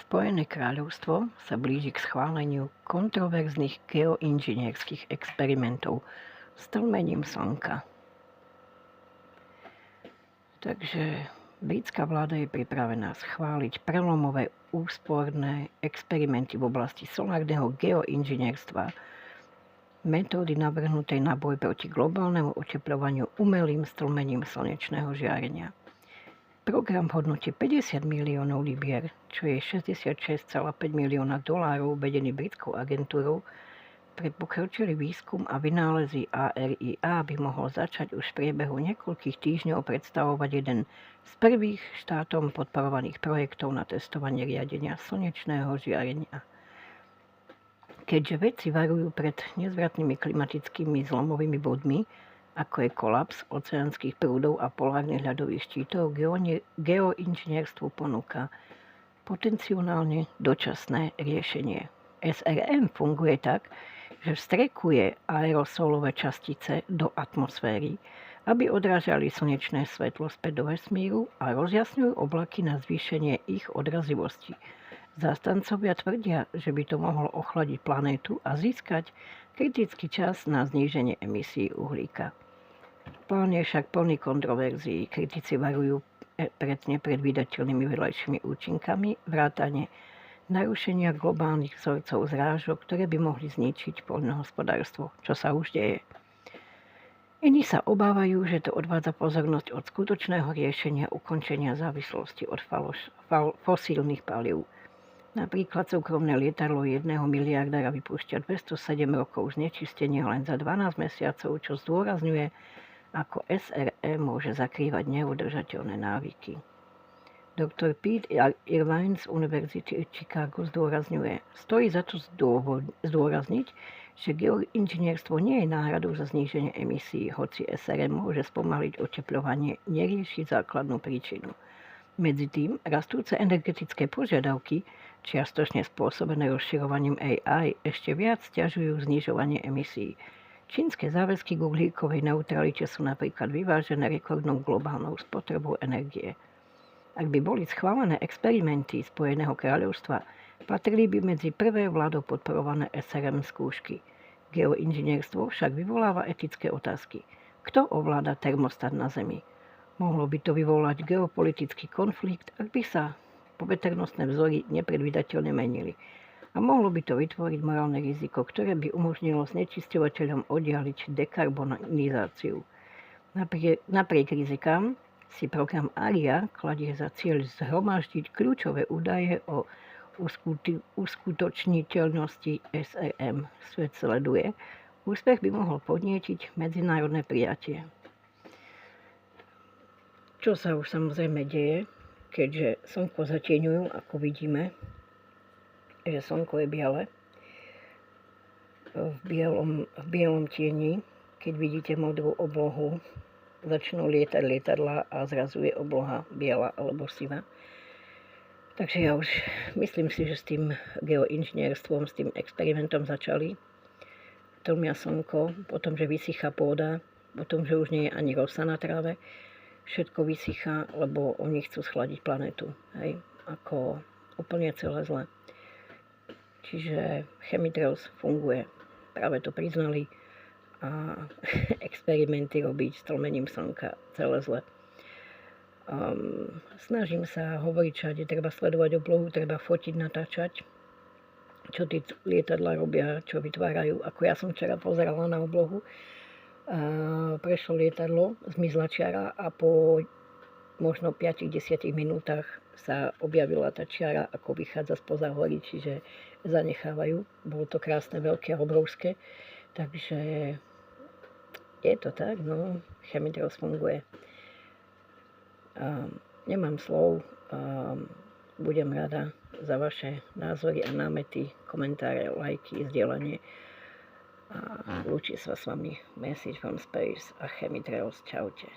Spojené kráľovstvo sa blíži k schváleniu kontroverzných geoinžinierských experimentov s tlmením Slnka. Takže britská vláda je pripravená schváliť prelomové úsporné experimenty v oblasti solárneho geoinžinierstva, metódy navrhnutej na boj proti globálnemu otepľovaniu umelým stlmením slnečného žiarenia. Program v hodnote 50 miliónov libier, čo je 66,5 milióna dolárov, vedený britskou agentúrou pre pokročilý výskum a vynálezy ARIA, by mohol začať už v priebehu niekoľkých týždňov predstavovať jeden z prvých štátom podporovaných projektov na testovanie riadenia slnečného žiarenia. Keďže vedci varujú pred nezvratnými klimatickými zlomovými bodmi, ako je kolaps oceánskych prúdov a polárnych ľadových štítov, geoinžinierstvo ponúka potenciálne dočasné riešenie. SRM funguje tak, že vstrekuje aerosolové častice do atmosféry, aby odrážali slnečné svetlo späť do vesmíru a rozjasňujú oblaky na zvýšenie ich odrazivosti. Zástancovia tvrdia, že by to mohlo ochladiť planétu a získať kritický čas na zníženie emisí uhlíka. Plán je však plný kontroverzií. Kritici varujú pred nepredvídateľnými vedľajšími účinkami, vrátane narušenia globálnych vzorcov zrážok, ktoré by mohli zničiť poľnohospodárstvo, čo sa už deje. Iní sa obávajú, že to odvádza pozornosť od skutočného riešenia ukončenia závislosti od fosílnych palív. Napríklad súkromné lietadlo 1 miliardára vypúšťa 207 rokov znečistenia len za 12 mesiacov, čo zdôrazňuje, ako SRE môže zakrývať neudržateľné návyky. Dr. Pete Irvine z Univerzity Chicago zdôrazňuje, stojí za to zdôrazniť, že geoinžinierstvo nie je náhradou za zníženie emisí, hoci SRM môže spomaliť otepľovanie, nerieši základnú príčinu. Medzi tým, rastúce energetické požiadavky, čiastočne spôsobené rozširovaním AI, ešte viac sťažujú znižovanie emisí. Čínske záväzky k uhlíkovej neutralite sú napríklad vyvážené rekordnou globálnou spotrebou energie. Ak by boli schválené experimenty Spojeného kráľovstva, patrili by medzi prvé vládou podporované SRM skúšky. Geoinžinierstvo však vyvoláva etické otázky. Kto ovláda termostat na Zemi? Mohlo by to vyvolať geopolitický konflikt, ak by sa poveternostné vzory nepredvídateľne menili. A mohlo by to vytvoriť morálne riziko, ktoré by umožnilo znečisťovateľom oddialiť dekarbonizáciu. Napriek rizikám si program ARIA kladie za cieľ zhromaždiť kľúčové údaje o uskutočniteľnosti SRM. Svet sleduje. Úspech by mohol podnietiť medzinárodné prijatie. Čo sa už samozrejme deje, keďže slnko zatieňujú, ako vidíme, že slnko je biele. V bielom tieni, keď vidíte modrú oblohu, začnú lietať lietadlá a zrazu je obloha biela alebo sivá. Takže ja už myslím si, že s tým geoinžinierstvom, s tým experimentom začali. Tlmia slnko, potom, že vysychá pôda, potom, že už nie je ani rosa na tráve. Všetko vysychá, lebo oni chcú schladiť planetu. Hej? Ako úplne celé zle. Čiže chemtrails funguje. Práve to priznali. A experimenty robiť s tlmením slnka celé zle. Snažím sa hovoriť všade, treba sledovať oblohu, treba fotiť, natáčať, čo tí lietadlá robia, čo vytvárajú. Ako ja som včera pozerala na oblohu, prešlo lietadlo, zmizla čiara a po možno 5-10 minútach sa objavila tá čiara, ako vychádza spoza hory, čiže zanechávajú. Bolo to krásne, veľké a obrovské. Takže je to tak, no, chemtrails funguje. Nemám slov, budem rada za vaše názory a námety, komentáre, lajky, zdieľanie. Lúči sa s vami Message from Space a chemtrails. Čaute.